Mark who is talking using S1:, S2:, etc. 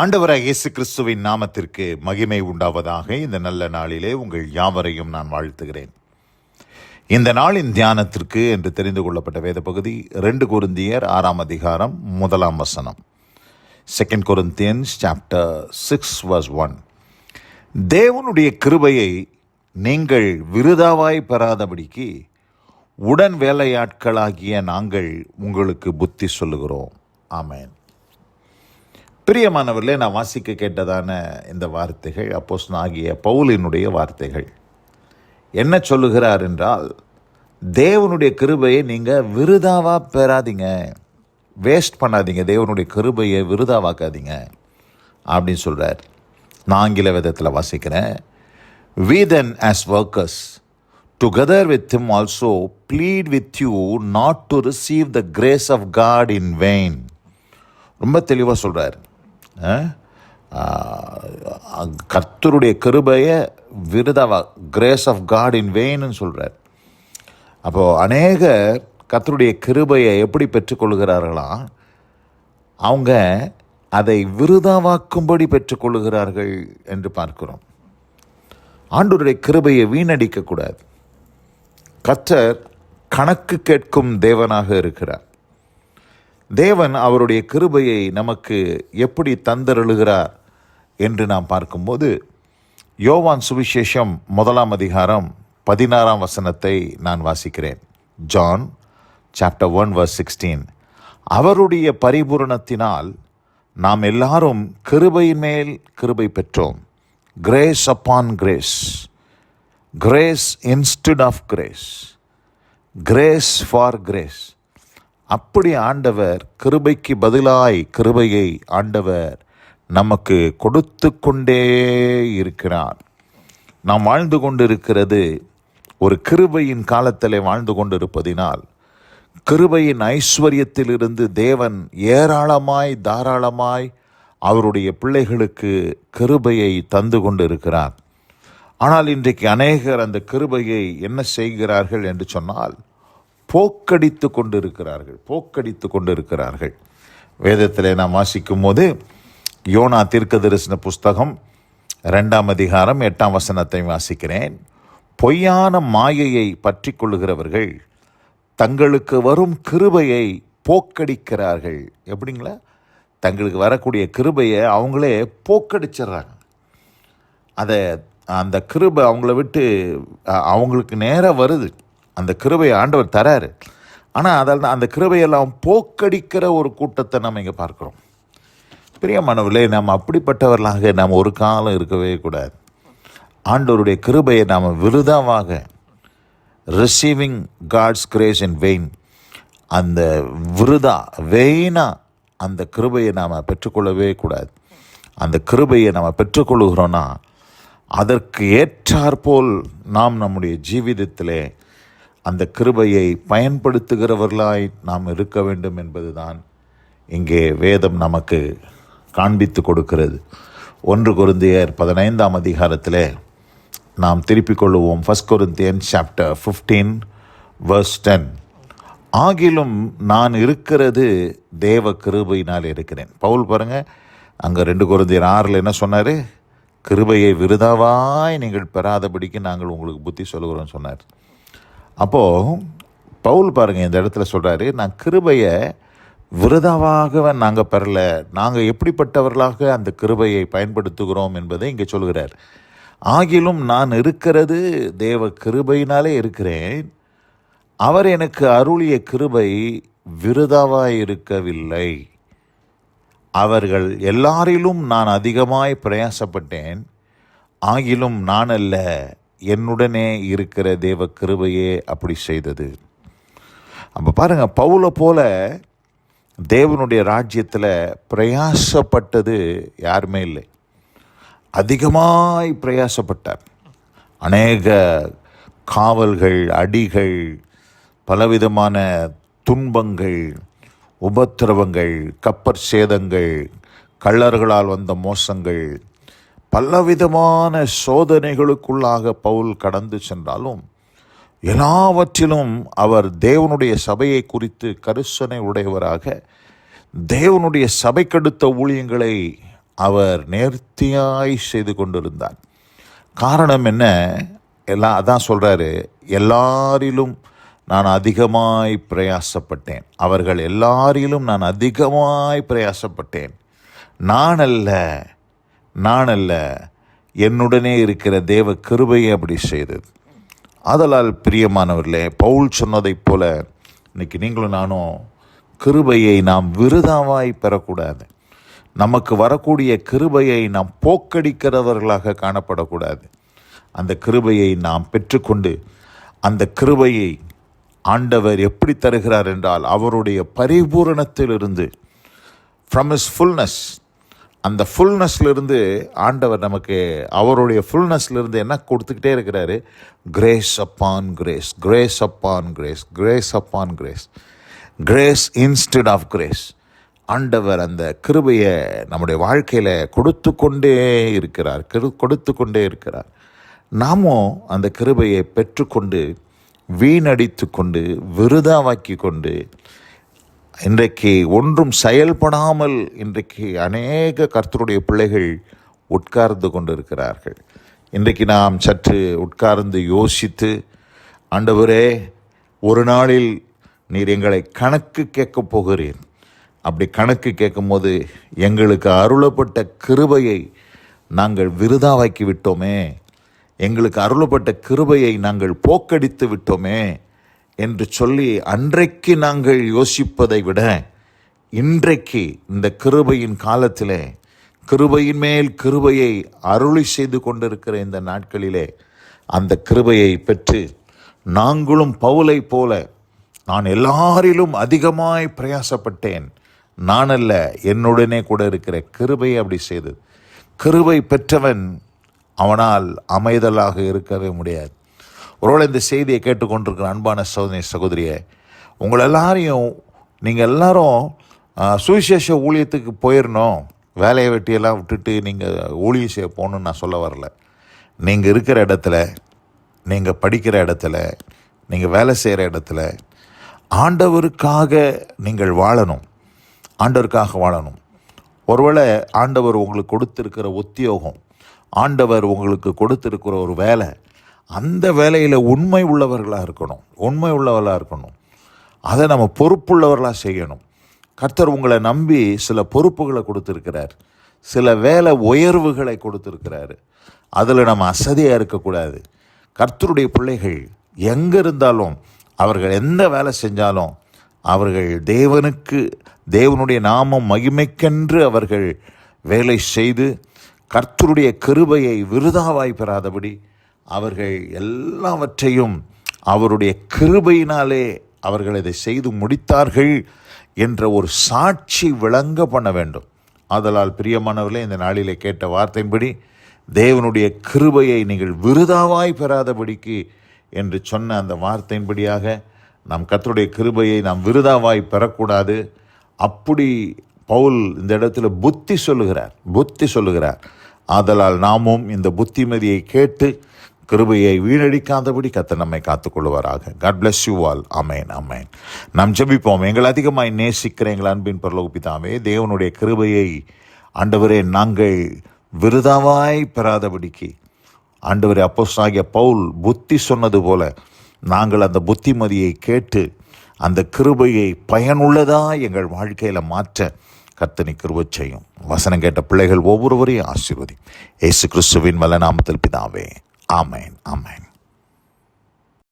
S1: ஆண்டவராகிய இயேசு கிறிஸ்துவின் நாமத்திற்கு மகிமை உண்டாவதாக. இந்த நல்ல நாளிலே உங்கள் யாவரையும் நான் வாழ்த்துகிறேன். இந்த நாளின் தியானத்திற்கு என்று தெரிந்து கொள்ளப்பட்ட வேத பகுதி 2 கொரிந்தியர் 6 அதிகாரம் 1 வசனம். 2 Corinthians chapter 6 verse 1. தேவனுடைய கிருபையை நீங்கள் விருதாவாய் பெறாதபடிக்கு உடன் வேலையாட்களாகிய நாங்கள் உங்களுக்கு புத்தி சொல்லுகிறோம். ஆமென். பிரியமானவர்களே, நான் வாசிக்க கேட்டதான இந்த வார்த்தைகள் அப்போஸ்தலனாகிய பவுலினுடைய வார்த்தைகள். என்ன சொல்லுகிறார் என்றால், தேவனுடைய கிருபையை நீங்கள் விருதாவா பெறாதீங்க, வேஸ்ட் பண்ணாதீங்க, தேவனுடைய கிருபையை விருதாவாக்காதீங்க அப்படின்னு சொல்கிறார். நான் ஆங்கில வேதத்தில் வாசிக்கிறேன். We then as workers together with him also plead with you not to receive the grace of God in vain. ரொம்ப தெளிவாக சொல்கிறார். கர்த்தருடைய கிருபையை விருதாவா, கிரேஸ் ஆஃப் காட் இன் வெயின்னு சொல்கிறார். அப்போது அநேகர் கர்த்தருடைய கிருபையை எப்படி பெற்றுக்கொள்கிறார்களாம்? அவங்க அதை விருதாவாக்கும்படி பெற்றுக்கொள்கிறார்கள் என்று பார்க்கிறோம். ஆண்டவருடைய கிருபையை வீணடிக்கக்கூடாது. கர்த்தர் கணக்கு கேட்கும் தேவனாக இருக்கிறார். தேவன் அவருடைய கிருபையை நமக்கு எப்படி தந்தருளுகிறார் என்று நாம் பார்க்கும்போது, யோவான் சுவிசேஷம் 1 அதிகாரம் 16 வசனத்தை நான் வாசிக்கிறேன். John chapter 1 verse 16. அவருடைய பரிபூரணத்தினால் நாம் எல்லாரும் கிருபையின் மேல் கிருபை பெற்றோம். Grace upon grace, grace instead of grace, grace for grace. அப்படி ஆண்டவர் கிருபைக்கு பதிலாய் கிருபையை ஆண்டவர் நமக்கு கொடுத்து கொண்டே இருக்கிறார். நாம் வாழ்ந்து கொண்டிருக்கிறது ஒரு கிருபையின் காலத்தில் வாழ்ந்து கொண்டிருப்பதினால், கிருபையின் ஐஸ்வர்யத்திலிருந்து தேவன் ஏராளமாய் தாராளமாய் அவருடைய பிள்ளைகளுக்கு கிருபையை தந்து கொண்டிருக்கிறார். ஆனால் இன்றைக்கு அநேகர் அந்த கிருபையை என்ன செய்கிறார்கள் என்று சொன்னால், போக்கடித்து கொண்டிருக்கிறார்கள். வேதத்தில் நாம் வாசிக்கும் போது, யோனா தீர்க்கதரிசன புஸ்தகம் 2 அதிகாரம் 8 வசனத்தை வாசிக்கிறேன். பொய்யான மாயையை பற்றி கொள்ளுகிறவர்கள் தங்களுக்கு வரும் கிருபையை போக்கடிக்கிறார்கள். எப்படிங்களா? தங்களுக்கு வரக்கூடிய கிருபையை அவங்களே போக்கடிச்சிட்றாங்க. அந்த கிருபை அவங்கள விட்டு அவங்களுக்கு நேராக வருது. அந்த கிருபையை ஆண்டவர் தராரு. ஆனால் அதில் அந்த கிருபையெல்லாம் போக்கடிக்கிற ஒரு கூட்டத்தை நம்ம இங்கே பார்க்குறோம். பிரியமானவர்களே, நாம் அப்படிப்பட்டவர்களாக நாம் ஒரு காலம் இருக்கவே கூடாது. ஆண்டவருடைய கிருபையை நாம் விருதாவாக, receiving God's grace in vain, அந்த வெயினா அந்த கிருபையை நாம் பெற்றுக்கொள்ளவே கூடாது. அந்த கிருபையை நாம் பெற்றுக்கொள்ளுகிறோன்னா அதற்கு ஏற்றாற்போல் நாம் நம்முடைய ஜீவிதத்திலே அந்த கிருபையை பயன்படுத்துகிறவர்களாய் நாம் இருக்க வேண்டும் என்பதுதான் இங்கே வேதம் நமக்கு காண்பித்து கொடுக்கிறது. 1 கொரிந்தியர் 15 அதிகாரத்தில் நாம் திருப்பிக் கொள்ளுவோம். 1 Corinthians chapter 15 verse 10. ஆகிலும் நான் இருக்கிறது தேவ கிருபையினால் இருக்கிறேன். பவுல் பாருங்கள், அங்கே 2 கொரிந்தியர் 6 என்ன சொன்னார்? கிருபையை விருதாவாய் நீங்கள் பெறாதபடிக்கு நாங்கள் உங்களுக்கு புத்தி சொல்லுகிறோம் சொன்னார். அப்போது பவுல் பாருங்கள், இந்த இடத்துல சொல்கிறாரு, நான் கிருபையை விருதாவாக நாங்கள் பெறல, நாங்கள் எப்படிப்பட்டவர்களாக அந்த கிருபையை பயன்படுத்துகிறோம் என்பதை இங்கே சொல்கிறார். ஆகிலும் நான் இருக்கிறது தேவ கிருபையினாலே இருக்கிறேன். அவர் எனக்கு அருளிய கிருபை விருதாவாய் இருக்கவில்லை. அவர்கள் எல்லாரிலும் நான் அதிகமாய் பிரயாசப்பட்டேன். ஆகிலும் நான் அல்ல, என்னுடனே இருக்கிற தேவ கிருபையே அப்படி செய்தது. அப்போ பாருங்கள், பவுலை போல தேவனுடைய ராஜ்யத்தில் பிரயாசப்பட்டது யாருமே இல்லை. அதிகமாய் பிரயாசப்பட்டார். அநேக காவல்கள், அடிகள், பலவிதமான துன்பங்கள், உபத்திரவங்கள், கப்பற் சேதங்கள், கள்ளர்களால் வந்த மோசங்கள், பலவிதமான சோதனைகளுக்குள்ளாக பவுல் கடந்து சென்றாலும் எல்லாவற்றிலும் அவர் தேவனுடைய சபையை குறித்து கரிசனை உடையவராக தேவனுடைய சபைக்கடுத்த ஊழியங்களை அவர் நேர்த்தியாய் செய்து கொண்டிருந்தார். காரணம் என்ன? அதான் சொல்கிறாரு, எல்லாரிலும் நான் அதிகமாய் பிரயாசப்பட்டேன். அவர்கள் எல்லாரிலும் நான் அதிகமாய் பிரயாசப்பட்டேன். நான் அல்ல, என்னுடனே இருக்கிற தேவ கிருபையை அப்படி செய்தது. ஆதலால் பிரியமானவர்களே, பவுல் சொன்னதைப் போல இன்னைக்கு நீங்களும் நானும் கிருபையை நாம் விருதாவாய் பெறக்கூடாது. நமக்கு வரக்கூடிய கிருபையை நாம் போக்கடிக்கிறவர்களாக காணப்படக்கூடாது. அந்த கிருபையை நாம் பெற்றுக்கொண்டு, அந்த கிருபையை ஆண்டவர் எப்படி தருகிறார் என்றால், அவருடைய பரிபூரணத்திலிருந்து, ஃப்ரம் ஹிஸ் ஃபுல்னஸ், அந்த ஃபுல்னஸ்லேருந்து ஆண்டவர் நமக்கு அவருடைய ஃபுல்னஸ்லேருந்து என்ன கொடுத்துக்கிட்டே இருக்கிறாரு? Grace upon grace, grace upon grace, grace upon grace, grace instead of grace. ஆண்டவர் அந்த கிருபையை நம்முடைய வாழ்க்கையில் கொடுத்து கொண்டே இருக்கிறார். நாமும் அந்த கிருபையை பெற்றுக்கொண்டு, வீணடித்து கொண்டு, விருதாவாக்கி கொண்டு, இன்றைக்கு ஒன்றும் செயல்படாமல் இன்றைக்கு அநேக கர்த்தருடைய பிள்ளைகள் உட்கார்ந்து கொண்டிருக்கிறார்கள். இன்றைக்கு நாம் சற்று உட்கார்ந்து யோசித்து, ஆண்டவரே, ஒரு நாளில் நீர் எங்களை கணக்கு கேட்கப் போகிறீர். அப்படி கணக்கு கேட்கும்போது எங்களுக்கு அருளப்பட்ட கிருபையை நாங்கள் விருதாவாக்கி விட்டோமே, எங்களுக்கு அருளப்பட்ட கிருபையை நாங்கள் போக்கடித்து விட்டோமே என்று சொல்லி அன்றைக்கு நாங்கள் யோசிப்பதை விட, இன்றைக்கு இந்த கிருபையின் காலத்திலே, கிருபையின் மேல் கிருபையை அருளி செய்து கொண்டிருக்கிற இந்த நாட்களிலே அந்த கிருபையை பெற்று நாங்களும் பவுலை போல, நான் எல்லாரிலும் அதிகமாய் பிரயாசப்பட்டேன், நான் அல்ல, என்னுடனே கூட இருக்கிற கிருபையை அப்படி செய்தது. கிருபை பெற்றவன் அவனால் அமைதலாக இருக்கவே முடியாது. ஒருவேளை இந்த செய்தியை கேட்டுக்கொண்டிருக்கிற அன்பான சகோதரியே, உங்கள் எல்லாரையும், நீங்கள் எல்லாரும் சுவிசேஷ ஊழியத்துக்கு போயிடணும், வேலையை வெட்டியெல்லாம் விட்டுட்டு நீங்கள் ஊழியம் செய்ய போகணுன்னு நான் சொல்ல வரல. நீங்கள் இருக்கிற இடத்துல, நீங்கள் படிக்கிற இடத்துல, நீங்கள் வேலை செய்கிற இடத்துல ஆண்டவருக்காக நீங்கள் வாழணும். ஒருவேளை ஆண்டவர் உங்களுக்கு கொடுத்திருக்கிற உத்தியோகம், ஆண்டவர் உங்களுக்கு கொடுத்திருக்கிற ஒரு வேலை, அந்த வேலையில் உண்மை உள்ளவர்களாக இருக்கணும். அதை நம்ம பொறுப்புள்ளவர்களாக செய்யணும். கர்த்தர் உங்களை நம்பி சில பொறுப்புகளை கொடுத்துருக்கிறார், சில வேலை உயர்வுகளை கொடுத்துருக்கிறாரு. அதில் நம்ம அசதியாக இருக்கக்கூடாது. கர்த்தருடைய பிள்ளைகள் எங்கே இருந்தாலும், அவர்கள் எந்த வேலை செஞ்சாலும், அவர்கள் தேவனுடைய நாமம் மகிமைக்கென்று அவர்கள் வேலை செய்து கர்த்தருடைய கிருபையை விருதாவாய் பெறாதபடி அவர்கள் எல்லாவற்றையும் அவருடைய கிருபையினாலே அவர்கள் இதை செய்து முடித்தார்கள் என்ற ஒரு சாட்சி விளங்க பண்ண வேண்டும். ஆதலால் பிரியமானவர்களே, இந்த நாளிலே கேட்ட வார்த்தையின்படி தேவனுடைய கிருபையை நீங்கள் விருதாவாய் பெறாதபடிக்கு என்று சொன்ன அந்த வார்த்தையின்படியாக நாம் கர்த்தருடைய கிருபையை நாம் விருதாவாய் பெறக்கூடாது. அப்படி பவுல் இந்த இடத்துல புத்தி சொல்லுகிறார். ஆதலால் நாமும் இந்த புத்திமதியை கேட்டு கிருபையை வீணடிக்காதபடி கர்த்தர் நம்மை காத்துக்கொள்வாராக. God bless you all. ஆமென். நாம் ஜெபிப்போம். எங்கள் அதிகமாய் நேசிக்கிற எங்கள் அன்பின் பரலோக பிதாவே, தேவனுடைய கிருபையை ஆண்டவரே நாங்கள் விருதாவாய் பெறாதபடிக்கு, ஆண்டவரே, அப்போஸ்தலனாகிய பவுல் புத்தி சொன்னது போல நாங்கள் அந்த புத்திமதியை கேட்டு அந்த கிருபையை பயனுள்ளதா எங்கள் வாழ்க்கையில் மாற்ற கர்த்தர் கிருபை செய்யும். வசனம் கேட்ட பிள்ளைகள் ஒவ்வொருவரையும் ஆசீர்வதி. இயேசு கிறிஸ்துவின் வல்ல நாமத்தில் பிதாவே. ஆமென்.